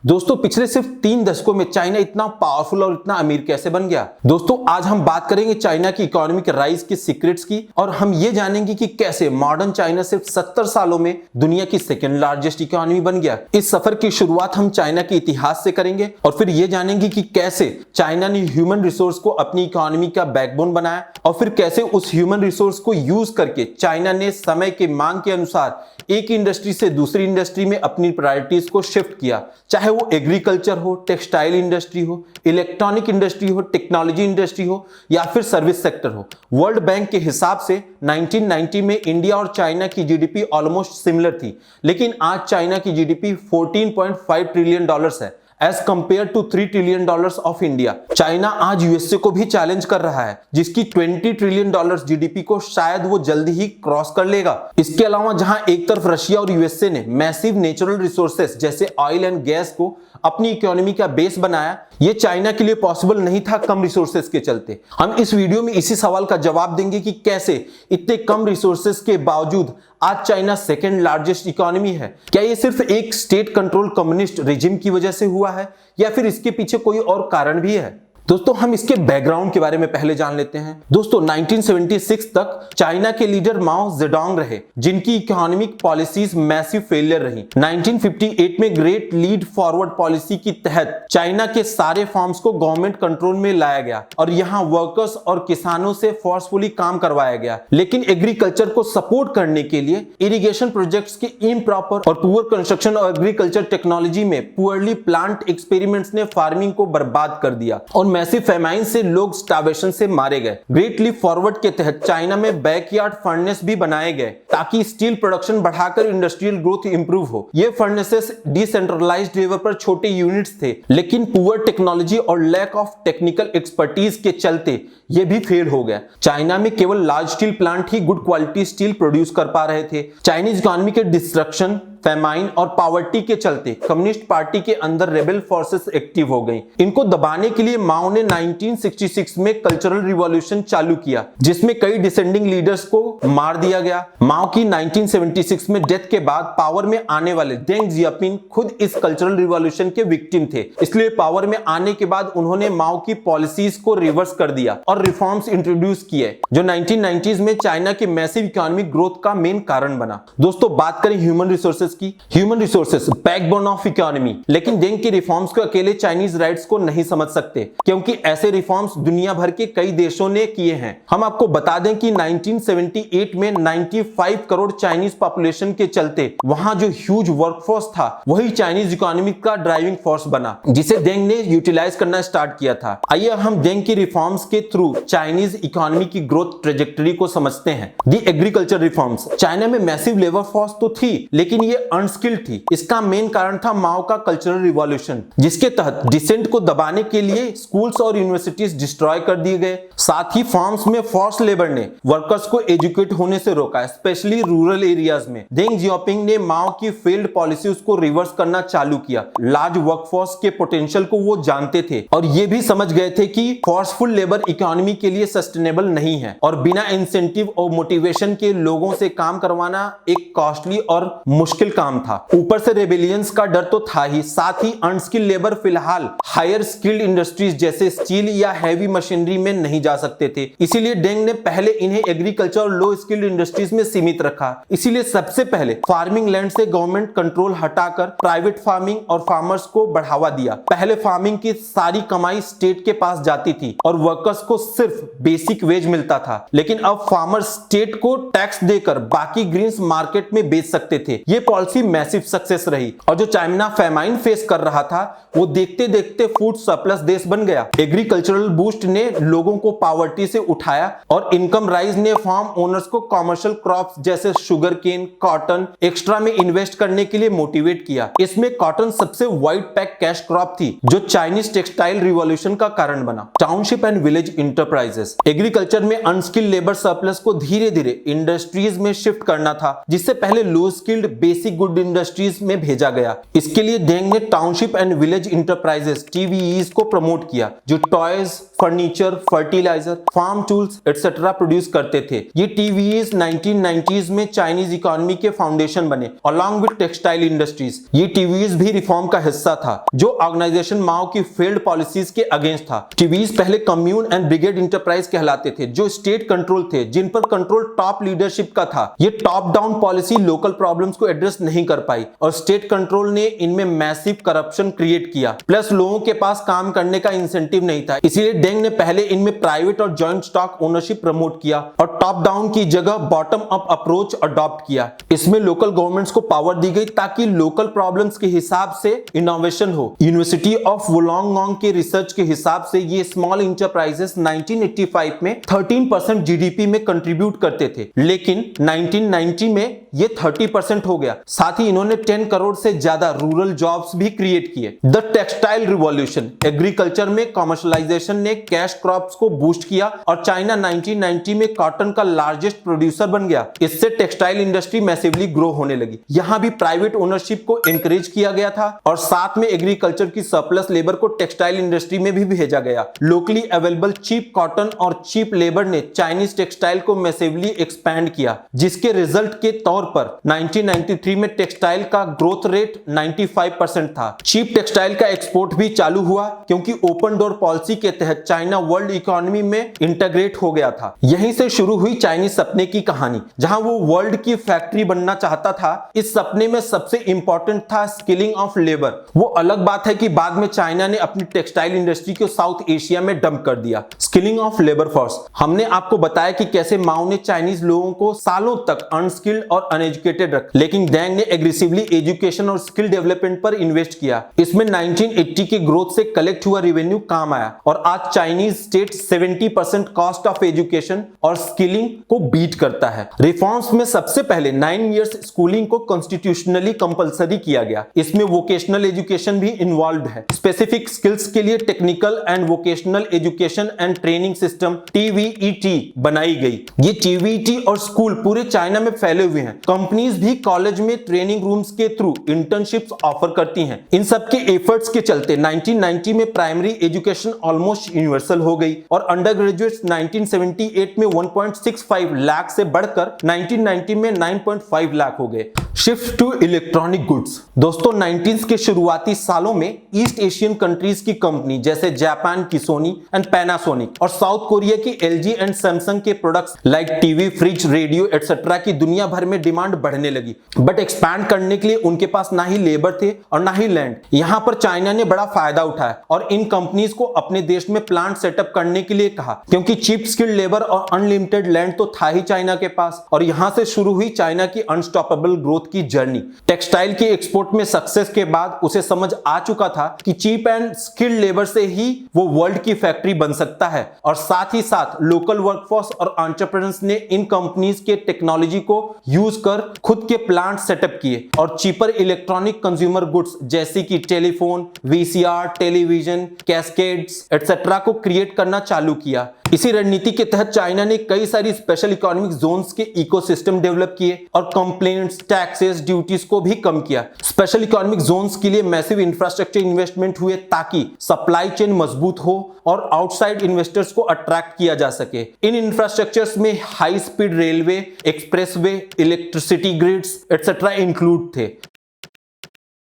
दोस्तों पिछले सिर्फ 3 दशकों में चाइना इतना पावरफुल और इतना अमीर कैसे बन गया। दोस्तों आज हम बात करेंगे चाइना की इकोनॉमिक राइज के सीक्रेट्स की और हम ये जानेंगे कि कैसे मॉडर्न चाइना सिर्फ 70 सालों में दुनिया की सेकेंड लार्जेस्ट इकोनॉमी बन गया। इस सफर की शुरुआत हम चाइना के इतिहास से करेंगे और फिर ये जानेंगे कि कैसे चाइना ने ह्यूमन रिसोर्स को अपनी इकोनॉमी का बैकबोन बनाया और फिर कैसे उस ह्यूमन रिसोर्स को यूज करके चाइना ने समय के मांग के अनुसार एक इंडस्ट्री से दूसरी इंडस्ट्री में अपनी प्रायोरिटीज को शिफ्ट किया, चाहे वो एग्रीकल्चर हो, टेक्सटाइल इंडस्ट्री हो, इलेक्ट्रॉनिक इंडस्ट्री हो, टेक्नोलॉजी इंडस्ट्री हो या फिर सर्विस सेक्टर हो। वर्ल्ड बैंक के हिसाब से 1990 में इंडिया और चाइना की जीडीपी ऑलमोस्ट सिमिलर थी, लेकिन आज चाइना की जीडीपी 14.5 ट्रिलियन डॉलर्स है as compared to 3 trillion dollars of India. China आज यूएसए को भी चैलेंज कर रहा है, जिसकी 20 ट्रिलियन डॉलर्स जीडीपी को शायद वो जल्दी ही क्रॉस कर लेगा। इसके अलावा जहां एक तरफ रशिया और यूएसए ने मैसिव नेचुरल रिसोर्सेस जैसे ऑयल एंड गैस को अपनी इकोनॉमी का बेस बनाया, ये चाइना के लिए पॉसिबल नहीं था कम रिसोर्सेस के चलते। हम इस वीडियो में इसी सवाल का जवाब देंगे कि कैसे इतने कम रिसोर्सेस के बावजूद आज चाइना सेकेंड लार्जेस्ट इकोनॉमी है। क्या ये सिर्फ एक स्टेट कंट्रोल कम्युनिस्ट रिजिम की वजह से हुआ है या फिर इसके पीछे कोई और कारण भी है? दोस्तों हम इसके बैकग्राउंड के बारे में पहले जान लेते हैं। दोस्तों 1976 तक चाइना के लीडर माओ जेडोंग रहे, जिनकी इकोनॉमिक पॉलिसीज मैसिव फेलियर रही। 1958 में ग्रेट लीड फॉरवर्ड पॉलिसी की तहत चाइना के सारे फार्म्स को गवर्नमेंट कंट्रोल में लाया गया और यहाँ वर्कर्स और किसानों से फोर्सफुली काम करवाया गया। लेकिन एग्रीकल्चर को सपोर्ट करने के लिए इरिगेशन प्रोजेक्ट्स के इम्प्रॉपर और पुअर कंस्ट्रक्शन और एग्रीकल्चर टेक्नोलॉजी में पुअरली प्लांट एक्सपेरिमेंट्स ने फार्मिंग को बर्बाद कर दिया और मैसिव फेमाइन से लोग स्टार्वेशन से मारे गए। ग्रेट लीप फॉरवर्ड के तहत चाइना में बैकयार्ड फर्नेस भी बनाए गए ताकि स्टील प्रोडक्शन बढ़ाकर इंडस्ट्रियल ग्रोथ इंप्रूव हो। ये फर्नेसेस डिसेंट्रलाइज्ड लेवल पर छोटे यूनिट्स थे, लेकिन पुअर टेक्नोलॉजी और लैक ऑफ टेक्निकल एक्सपर्टीज के चलते ये भी फेल हो गया। चाइना में केवल लार्ज स्टील प्लांट ही गुड क्वालिटी स्टील प्रोड्यूस कर पा रहे थे। चाइनीज इकोनॉमी के डिस्ट्रक्शन, फेमाइन और पॉवर्टी के चलते कम्युनिस्ट पार्टी के अंदर रेबेल फोर्सेस एक्टिव हो गई। इनको दबाने के लिए माओ ने 1966 में कल्चरल रिवॉल्यूशन चालू किया, जिसमें कई डिसेंडिंग लीडर्स को मार दिया गया। माओ की 1976 में डेथ के बाद पावर में आने वाले डेंग जियापिंग खुद इस कल्चरल रिवॉल्यूशन के विक्टिम थे, इसलिए पावर में आने के बाद उन्होंने माओ की पॉलिसीज को रिवर्स कर दिया और रिफॉर्म्स इंट्रोड्यूस किए, जो 1990s में चाइना के मैसिव इकोनॉमिक ग्रोथ का मेन कारण बना। दोस्तों बात करें ह्यूमन रिसोर्सेस की। Human resources backbone of economy, लेकिन डेंग के रिफॉर्म्स को अकेले चाइनीज राइट्स को नहीं समझ सकते, क्योंकि ऐसे रिफॉर्म्स दुनिया भर के कई देशों ने किए हैं। हम आपको बता दें कि 1978 में 95 करोड़ चाइनीज पॉपुलेशन के चलते वहां जो ह्यूज वर्कफोर्स था वही चाइनीज इकोनॉमी का ड्राइविंग फोर्स बना, जिसे डेंग ने यूटिलाइज करना स्टार्ट किया था। आइए हम डेंग की रिफॉर्म्स के थ्रू चाइनीज इकोनॉमी की ग्रोथ ट्रेजेक्टरी को समझते हैं। दी एग्रीकल्चर रिफॉर्म्स। चाइना में मैसिव लेबर फोर्स तो थी, लेकिन ये अनस्किल्ड थी। इसका मेन कारण था माओ का कल्चरल रिवॉल्यूशन, जिसके तहत डिसेंट को दबाने के लिए स्कूल्स और यूनिवर्सिटीज डिस्ट्रॉय कर दिए गए। साथ ही फार्म्स में फोर्स लेबर ने वर्कर्स को एजुकेट होने से रोका, स्पेशली रूरल एरियाज में। डेंग जियापिंग ने माओ की फेल्ड पॉलिसीज को रिवर्स करना चालू किया। लार्ज वर्कफोर्स के पोटेंशियल को वो जानते थे और ये भी समझ गए थे कि फोर्सफुल लेबर इकोनॉमी के लिए सस्टेनेबल नहीं है और बिना इंसेंटिव और मोटिवेशन के लोगों से काम करवाना एक कॉस्टली और मुश्किल काम था। ऊपर से रेबेलियंस का डर तो था ही, साथ ही अनस्किल्ड लेबर फिलहाल हायर स्किल्ड इंडस्ट्रीज जैसे स्टील या हैवी मशीनरी में नहीं जा सकते थे। इसीलिए डेंग ने पहले इन्हें एग्रीकल्चर और लो स्किल्ड इंडस्ट्रीज में सीमित रखा। इसीलिए सबसे पहले फार्मिंग लैंड से गवर्नमेंट कंट्रोल हटाकर प्राइवेट फार्मिंग और फार्मर्स को बढ़ावा दिया। पहले फार्मिंग की सारी कमाई स्टेट के पास जाती थी और वर्कर्स को सिर्फ बेसिक वेज मिलता था, लेकिन अब फार्मर्स स्टेट को टैक्स देकर बाकी ग्रीन्स मार्केट में बेच सकते थे। ये पॉलिसी मैसिव सक्सेस रही और जो चाइना फेमाइन फेस कर रहा था वो देखते देखते फूड सरप्लस देश बन गया। एग्रीकल्चरल बूस्ट ने लोगों को पॉवर्टी से उठाया और इनकम राइज ने फार्म ओनर्स को कमर्शियल क्रॉप्स जैसे शुगर केन, कॉटन एक्स्ट्रा में इन्वेस्ट करने के लिए मोटिवेट किया। इसमें कॉटन सबसे वाइड पैक कैश क्रॉप थी, जो चाइनीज टेक्सटाइल रिवॉल्यूशन का कारण बना। Township and village enterprises. Agriculture में अनस्किल्ड लेबर सरप्लस को धीरे धीरे इंडस्ट्रीज में शिफ्ट करना था, जिससे पहले low skilled basic basic good industries में भेजा गया। इसके लिए डेंग ने township and village enterprises TVEs को प्रमोट किया, जो toys, furniture, fertiliser, farm tools etcetera produce करते थे। ये TVEs 1990s में चाइनीज इकोनॉमी के फाउंडेशन बने अलॉन्ग विद टेक्सटाइल इंडस्ट्रीज। ये TVEs भी रिफॉर्म का हिस्सा था, जो ऑर्गेनाइजेशन माओ की फेल्ड पॉलिसीज के अगेंस्ट था। TVEs पहले कम्यून एंड ब्रिगेड इंटरप्राइज कहलाते थे, जो स्टेट कंट्रोल थे, जिन पर कंट्रोल टॉप लीडरशिप का था। ये top down policy local problems को एड्रेस नहीं कर पाई और स्टेट कंट्रोल ने इनमें मैसिव करप्शन क्रिएट किया, प्लस लोगों के पास काम करने का इंसेंटिव नहीं था। इसीलिए डेंग ने पहले इनमें प्राइवेट और जॉइंट स्टॉक ओनरशिप प्रमोट किया और टॉप डाउन की जगह बॉटम अप अप्रोच अडॉप्ट किया। इसमें लोकल गवर्नमेंट्स को पावर दी गई ताकि लोकल प्रॉब्लम्स के हिसाब से इनोवेशन हो। यूनिवर्सिटी ऑफ वुलोंगोंग के रिसर्च के हिसाब से ये स्मॉल इंटरप्राइजेस 1985 में 13% GDP में कंट्रीब्यूट करते थे, लेकिन 1990 में ये 30% हो गया। साथ ही इन्होंने 10 करोड़ से ज्यादा रूरल जॉब्स भी क्रिएट किए। द टेक्सटाइल रिवॉल्यूशन, एग्रीकल्चर में कमर्शियलाइजेशन ने कैश क्रॉप्स को बूस्ट किया और चाइना 1990 में कॉटन का लार्जेस्ट प्रोड्यूसर बन गया। इससे टेक्सटाइल इंडस्ट्री मैसिवली ग्रो होने लगी। यहां भी प्राइवेट ओनरशिप को एनकरेज किया गया था और साथ में एग्रीकल्चर की सरप्लस लेबर को टेक्सटाइल इंडस्ट्री में भी भेजा गया। लोकली अवेलेबल चीप कॉटन और चीप लेबर ने चाइनीज टेक्सटाइल को मैसिवली एक्सपैंड किया, जिसके रिजल्ट के तौर पर 1993 में टेक्सटाइल का ग्रोथ रेट 95% था। चीप टेक्सटाइल का एक्सपोर्ट भी चालू हुआ क्योंकि ओपन डोर पॉलिसी के तहत चाइना वर्ल्ड इकोनॉमी में इंटीग्रेट हो गया था। यहीं से शुरू हुई चाइनीज सपने की कहानी, जहां वो वर्ल्ड की फैक्ट्री बनना चाहता था। इस सपने में सबसे इंपॉर्टेंट था स्किलिंग ऑफ लेबर। वो अलग बात है कि बाद में चाइना ने अपनी टेक्सटाइल इंडस्ट्री को साउथ एशिया में डंप कर दिया। स्किलिंग ऑफ लेबर फोर्स, हमने आपको बताया कि कैसे माओ ने चाइनीज लोगों को सालों तक अनस्किल्ड और अनएजुकेटेड रखा, लेकिन डेंग ने एग्रेसिवली एजुकेशन और स्किल डेवलपमेंट पर इन्वेस्ट किया। इसमें 1980 के ग्रोथ से कलेक्ट हुआ रेवेन्यू काम आया और आज Chinese state 70% cost of education और स्किलिंग को बीट करता है। रिफॉर्म्स में सबसे पहले 9 इयर्स स्कूलिंग को कॉन्स्टिट्यूशनली कंपलसरी किया गया। इसमें वोकेशनल एजुकेशन भी इन्वॉल्व है। स्पेसिफिक स्किल्स के लिए technical and vocational education and training system TVET बनाई गई। ये TVET और स्कूल पूरे चाइना में फैले हुए हैं। कंपनीज भी कॉलेज में ट्रेनिंग रूम्स के थ्रू इंटर्नशिप्स ऑफर करती हैं। इन सब के एफर्ट्स के चलते 1990 में प्राइमरी एजुकेशन ऑलमोस्ट यूनिवर्सल हो गई और अंडर ग्रेजुएट्स 1978 में 1.65 लाख से बढ़कर 1990 में 9.5 लाख हो गए। शिफ्ट टू इलेक्ट्रॉनिक गुड्स, दोस्तों 90s के शुरुआती सालों में ईस्ट एशियन कंट्रीज की कंपनी जैसे जापान की सोनी एंड पैनासोनिक और साउथ कोरिया की LG एंड सैमसंग के products like TV, fridge, radio etcetera की दुनिया भर में डिमांड बढ़ने लगी। बट एक्सपैंड करने के लिए उनके पास ना ही लेबर थे और ना ही लैंड। यहां पर चाइना ने बड़ा फायदा उठाया और इन कंपनीज को अपने देश में प्लांट सेटअप करने के लिए कहा, क्योंकि चीप स्किल्ड लेबर और अनलिमिटेड लैंड तो था ही चाइना के पास। और यहां से शुरू हुई चाइना की अनस्टॉपेबल ग्रोथ की जर्नी। टेक्सटाइल के एक्सपोर्ट में सक्सेस के बाद उसे समझ आ चुका था कि चीप एंड स्किल्ड लेबर से ही वो वर्ल्ड की फैक्ट्री बन सकता है और साथ ही साथ लोकल वर्कफोर्स और एंटरप्रेन्योर्स ने इन कंपनीज के टेक्नोलॉजी को यूज कर खुद के प्लांट सेटअप किए और चीपर इलेक्ट्रॉनिक कंज्यूमर गुड्स जैसे कि telephone, VCR, television, cascades etcetera को क्रिएट करना चालू किया। इसी रणनीति के तहत चाइना ने कई सारी स्पेशल इकोनॉमिक जोन्स के इकोसिस्टम डेवलप किए और कंप्लेंट्स, टैक्सेस, ड्यूटीज को भी कम किया। स्पेशल इकोनॉमिक जोन्स के लिए मैसिव इंफ्रास्ट्रक्चर इन्वेस्टमेंट हुए ताकि सप्लाई चेन मजबूत हो और आउटसाइड इन्वेस्टर्स को अट्रैक्ट किया जा सके। इन इंफ्रास्ट्रक्चर्स में high speed railway, expressway, electricity grids etcetera include थे।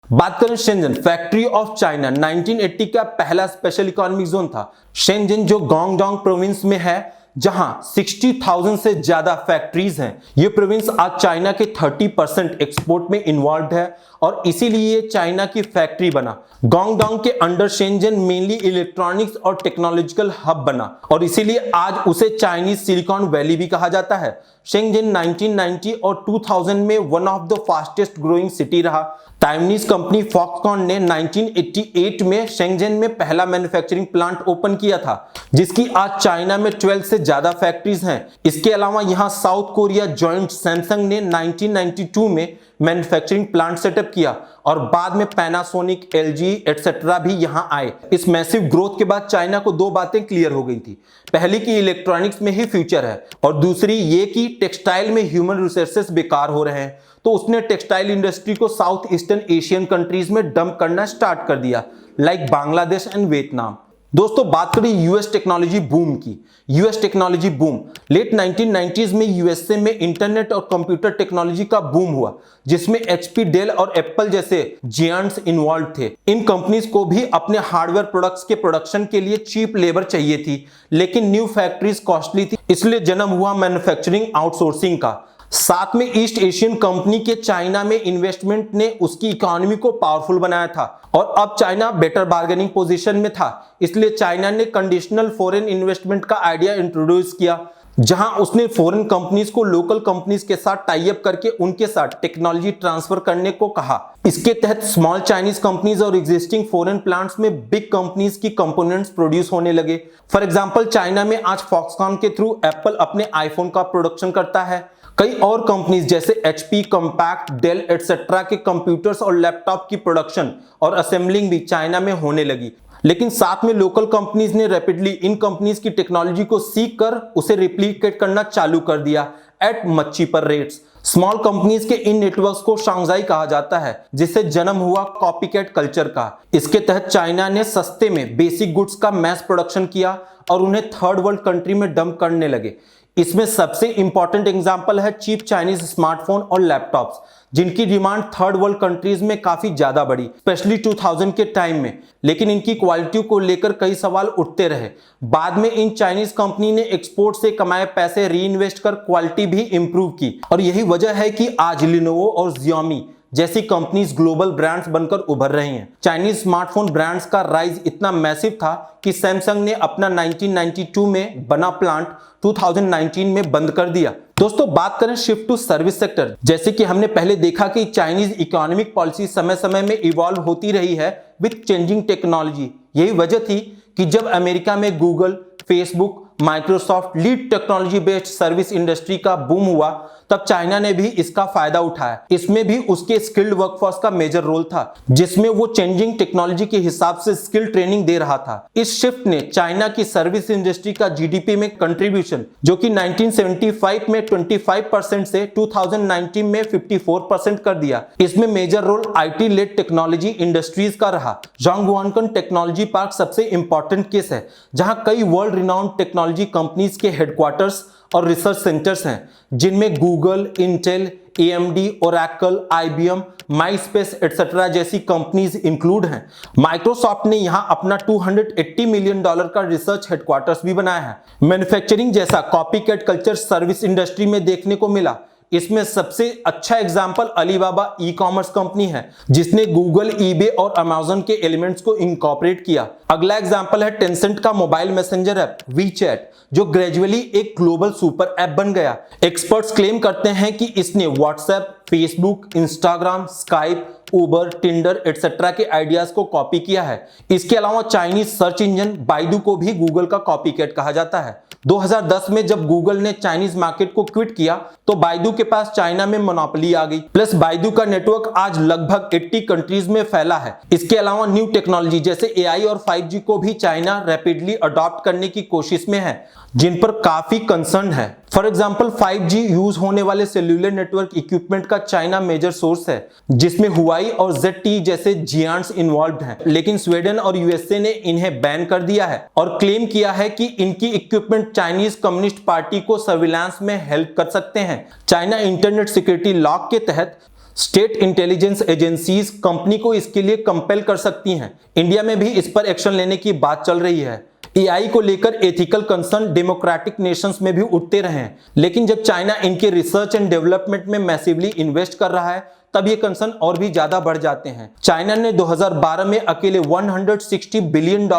बात करें शेंजन, फैक्ट्री ऑफ चाइना 1980 का पहला स्पेशल इकोनॉमिक जोन था। शेंजन जो गांगडोंग प्रोविंस में है, जहां 60,000 से ज्यादा फैक्ट्रीज हैं। ये प्रोविंस आज चाइना के 30% एक्सपोर्ट में इन्वॉल्व है और इसीलिए चाइना की फैक्ट्री बना। गांगडोंग के अंडर शेंजन मेनली इलेक्ट्रॉनिक्स और टेक्नोलॉजिकल हब बना और इसीलिए आज उसे चाइनीज सिलिकॉन वैली भी कहा जाता है। शेंजन 1990 और 2000 में one of the fastest growing city रहा। ताइवानीज कंपनी फॉक्सकॉन ने 1988 में शेंजन में पहला मैन्युफैक्चरिंग प्लांट ओपन किया था, जिसकी आज चाइना में 12 से ज्यादा फैक्ट्रीज हैं। इसके अलावा यहां साउथ कोरिया जॉइंट सैमसंग ने 1992 में मैन्युफैक्चरिंग प्लांट सेटअप किया और बाद में पैनासोनिक, LG एटसेट्रा भी यहां आए। इस मैसिव ग्रोथ के बाद चाइना को दो बातें क्लियर हो गई थी। पहली कि इलेक्ट्रॉनिक्स में ही फ्यूचर है और दूसरी ये कि टेक्सटाइल में ह्यूमन रिसोर्सेस बेकार हो रहे हैं। तो उसने टेक्सटाइल इंडस्ट्री को साउथ ईस्टर्न एशियन कंट्रीज में डंप करना स्टार्ट कर दिया, लाइक बांग्लादेश एंड वियतनाम। दोस्तों बात करें यूएस टेक्नोलॉजी बूम की। US technology boom late 1990s में यूएसए में इंटरनेट और कंप्यूटर टेक्नोलॉजी का बूम हुआ, जिसमें एचपी, डेल और एप्पल जैसे जियांट्स इन्वॉल्व थे। इन कंपनीज को भी अपने हार्डवेयर प्रोडक्ट्स के प्रोडक्शन के लिए चीप लेबर चाहिए थी, लेकिन न्यू फैक्ट्रीज कॉस्टली थी, इसलिए जन्म हुआ मैन्युफैक्चरिंग आउटसोर्सिंग का। साथ में ईस्ट एशियन कंपनी के चाइना में इन्वेस्टमेंट ने उसकी इकोनॉमी को पावरफुल बनाया था, और अब चाइना बेटर बार्गेनिंग पोजीशन में था, इसलिए चाइना ने कंडीशनल फॉरेन इन्वेस्टमेंट का आइडिया इंट्रोड्यूस किया, जहां उसने फॉरेन कंपनीज को लोकल कंपनीज के साथ टाई अप करके उनके साथ टेक्नोलॉजी ट्रांसफर करने को कहा। इसके तहत स्मॉल चाइनीज कंपनीज और एग्जिस्टिंग फॉरेन प्लांट्स में बिग कंपनीज की कंपोनेंट्स प्रोड्यूस होने लगे। फॉर एग्जांपल चाइना में आज फॉक्सकॉन के थ्रू एप्पल अपने आईफोन का प्रोडक्शन करता है। कई और कंपनीज जैसे एचपी, कंपैक्ट, डेल एटसेट्रा के कंप्यूटर्स और लैपटॉप की प्रोडक्शन और असेंबलिंग भी चाइना में होने लगी। लेकिन साथ में लोकल कंपनीज ने रैपिडली इन कंपनीज की टेक्नोलॉजी को सीख कर उसे रिप्लिकेट करना चालू कर दिया eight much cheaper rates. Small companies के इन नेटवर्क्स को शांघाई कहा जाता है, जिससे जन्म हुआ कॉपीकैट कल्चर का। इसके तहत चाइना ने सस्ते में बेसिक गुड्स का मैस प्रोडक्शन किया और उन्हें थर्ड वर्ल्ड कंट्री में डंप करने लगे। इसमें सबसे इंपॉर्टेंट एग्जांपल है चीप चाइनीज स्मार्टफोन और लैपटॉप्स, जिनकी डिमांड थर्ड वर्ल्ड कंट्रीज में काफी ज्यादा बढ़ी, स्पेशली 2000 के टाइम में। लेकिन इनकी क्वालिटी को लेकर कई सवाल उठते रहे। बाद में इन चाइनीज कंपनी ने एक्सपोर्ट से कमाए पैसे री इन्वेस्ट कर क्वालिटी भी इंप्रूव की, और यही वजह है कि आज लिनोवो और जियोमी जैसी कंपनीज ग्लोबल ब्रांड्स बनकर उभर रही हैं। चाइनीज स्मार्टफोन ब्रांड्स का राइज इतना मैसिव था कि सैमसंग ने अपना 1992 में बना प्लांट 2019 में बंद कर दिया। दोस्तों बात करें शिफ्ट टू सर्विस सेक्टर, जैसे कि हमने पहले देखा कि चाइनीज इकोनॉमिक पॉलिसी समय समय में इवॉल्व होती रही है विथ चेंजिंग टेक्नोलॉजी। यही वजह थी कि जब अमेरिका में Google, Facebook, Microsoft lead technology based service industry का बूम हुआ, तब चाइना ने भी इसका फायदा उठाया। इसमें भी उसके स्किल्ड वर्कफोर्स का मेजर रोल था, जिसमें वो चेंजिंग टेक्नोलॉजी के हिसाब से स्किल ट्रेनिंग दे रहा था। इस शिफ्ट ने चाइना की सर्विस इंडस्ट्री का जीडीपी में कंट्रीब्यूशन, जो कि 1975 में 25% से 2019 में 54% कर दिया। इसमें major role IT led technology industries का रहा। जोंगवानकन टेक्नोलॉजी पार्क सबसे इंपॉर्टेंट केस है, जहां कई वर्ल्ड रिनाउंड टेक्नोलॉजी कंपनीज के हेडक्वार्टर्स और रिसर्च सेंटर्स हैं, जिनमें Google, Intel, AMD, Oracle, IBM, MySpace etcetera जैसी कंपनीज इंक्लूड हैं। माइक्रोसॉफ्ट ने यहां अपना $280 मिलियन का रिसर्च हेडक्वार्टर्स भी बनाया है। मैन्युफैक्चरिंग जैसा कॉपीकैट कल्चर सर्विस इंडस्ट्री में देखने को मिला। इसमें सबसे अच्छा example Alibaba e commerce company है, जिसने गूगल, ईबे और अमेज़न के एलिमेंट्स को इनकॉर्पोरेट किया। अगला एग्जांपल है टेंसेंट का मोबाइल मैसेंजर ऐप वीचैट, जो ग्रेजुअली एक ग्लोबल सुपर ऐप बन गया। एक्सपर्ट्स क्लेम करते हैं कि इसने व्हाट्सएप, फेसबुक, इंस्टाग्राम, स्काइप, उबर, टिंडर एटसेट्रा के आइडियाज को कॉपी किया है। इसके अलावा चाइनीज सर्च इंजन बाइडू को भी गूगल का कॉपीकैट कहा जाता है। 2010 में जब गूगल ने चाइनीज मार्केट को क्विट किया, तो बाइडू के पास चाइना में मोनोपोली आ गई। प्लस बाइडू का नेटवर्क आज लगभग 80 कंट्रीज में फैला है। इसके अलावा न्यू टेक्नोलॉजी जैसे एआई और 5G को भी चाइना रैपिडली अडॉप्ट करने की कोशिश में है, जिन पर काफी कंसर्न है। फॉर एग्जाम्पल 5G यूज होने वाले सेल्यूलर नेटवर्क इक्विपमेंट का चाइना मेजर सोर्स है, जिसमें हुआई और ZTE जैसे जियांट्स इन्वॉल्व हैं। लेकिन स्वीडन और यूएसए ने इन्हें बैन कर दिया है और क्लेम किया है कि इनकी इक्विपमेंट चाइनीज कम्युनिस्ट पार्टी को सर्विलांस में हेल्प कर सकते हैं। चाइना इंटरनेट सिक्योरिटी लॉ के तहत स्टेट इंटेलिजेंस एजेंसीज कंपनी को इसके लिए कंपेल कर सकती हैं। इंडिया में भी इस पर एक्शन लेने की बात चल रही है। एआई को लेकर एथिकल कंसर्न डेमोक्रेटिक नेशंस में भी उठते रहे हैं, लेकिन जब चाइना इनके रिसर्च एंड डेवलपमेंट में मैसिवली इन्वेस्ट कर रहा है, तब ये कंसर्न और भी ज्यादा बढ़ जाते हैं। चाइना ने 2012 में अकेले $160 बिलियन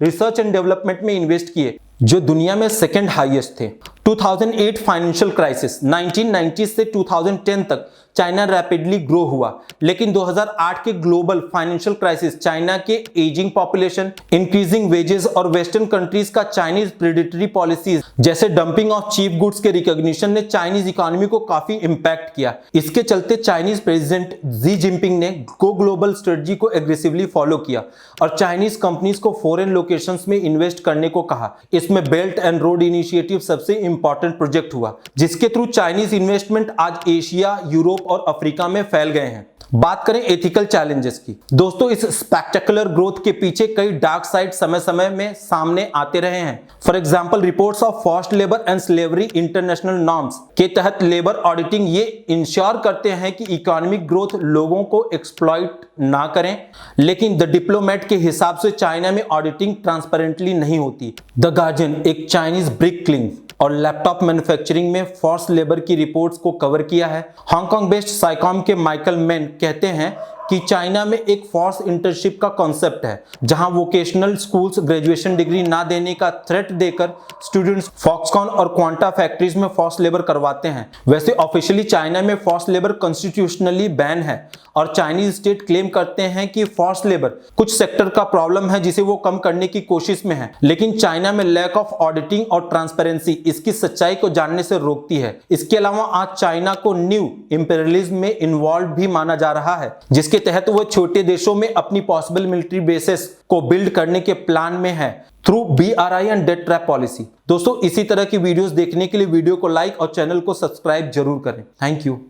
रिसर्च एंड डेवलपमेंट में इन्वेस्ट किए, जो दुनिया में सेकंड हाईएस्ट थे। 2008 फाइनेंशियल क्राइसिस, 1990 से 2010 तक चाइना रैपिडली ग्रो हुआ, लेकिन 2008 के ग्लोबल फाइनेंशियल क्राइसिस चाइना के एजिंग पॉपुलेशन, इंक्रीजिंग वेजेस और वेस्टर्न कंट्रीज का चाइनीज प्रेडेटरी पॉलिसीज जैसे डंपिंग ऑफ चीप गुड्स के रिकॉग्निशन ने चाइनीज इकोनॉमी को काफी इंपैक्ट किया। इसके चलते चाइनीज प्रेसिडेंट जी जिनपिंग ने गो ग्लोबल स्ट्रेटजी को एग्रेसिवली फॉलो किया और चाइनीज कंपनीज को फॉरेन लोकेशंस में इन्वेस्ट करने को कहा। इसमें बेल्ट एंड रोड इनिशिएटिव सबसे इंपॉर्टेंट प्रोजेक्ट हुआ जिसके थ्रू चाइनीज इन्वेस्टमेंट आज एशिया, यूरोप और अफ्रीका में फैल गए हैं। बात करें एथिकल चैलेंजेस की, दोस्तों इस स्पेक्टेकुलर ग्रोथ के पीछे कई डार्क साइड समय समय में सामने आते रहे हैं। For example, reports of forced labour and slavery international norms के तहत लेबर ऑडिटिंग ये इंश्योर करते हैं कि इकोनॉमिक ग्रोथ लोगों को एक्सप्लॉइट ना करें, लेकिन द डिप्लोमेट के हिसाब से चाइना में ऑडिटिंग ट्रांसपेरेंटली नहीं होती। द गार्जियन एक चाइनीज ब्रिक क्लिंग और लैपटॉप मैन्युफैक्चरिंग में फोर्स लेबर की रिपोर्ट्स को कवर किया है। हांगकांग बेस्ड साइकॉम के माइकल मैन कहते हैं कि चाइना में एक फोर्स इंटर्नशिप का कॉन्सेप्ट है जहां वोकेशनल स्कूल्स ग्रेजुएशन डिग्री ना देने का थ्रेट देकर स्टूडेंट्स फॉक्सकॉन और क्वांटा फैक्ट्रीज में फोर्स लेबर करवाते हैं। वैसे ऑफिशियली चाइना में फोर्स लेबर कॉन्स्टिट्यूशनली बैन है और चाइनीज स्टेट क्लेम करते हैं कि फोर्स लेबर कुछ सेक्टर का प्रॉब्लम है जिसे वो कम करने की कोशिश में है, लेकिन चाइना में लैक ऑफ ऑडिटिंग और ट्रांसपेरेंसी इसकी सच्चाई को जानने से रोकती है। इसके अलावा आज चाइना को न्यू इंपीरियलिज्म में इन्वॉल्व भी माना जा रहा है, जिसके तहत वो छोटे देशों में अपनी पॉसिबल मिलिट्री बेसेस को बिल्ड करने के प्लान में है through BRI and debt trap policy. दोस्तों इसी तरह की वीडियोस देखने के लिए वीडियो को लाइक और चैनल को सब्सक्राइब जरूर करें। Thank you.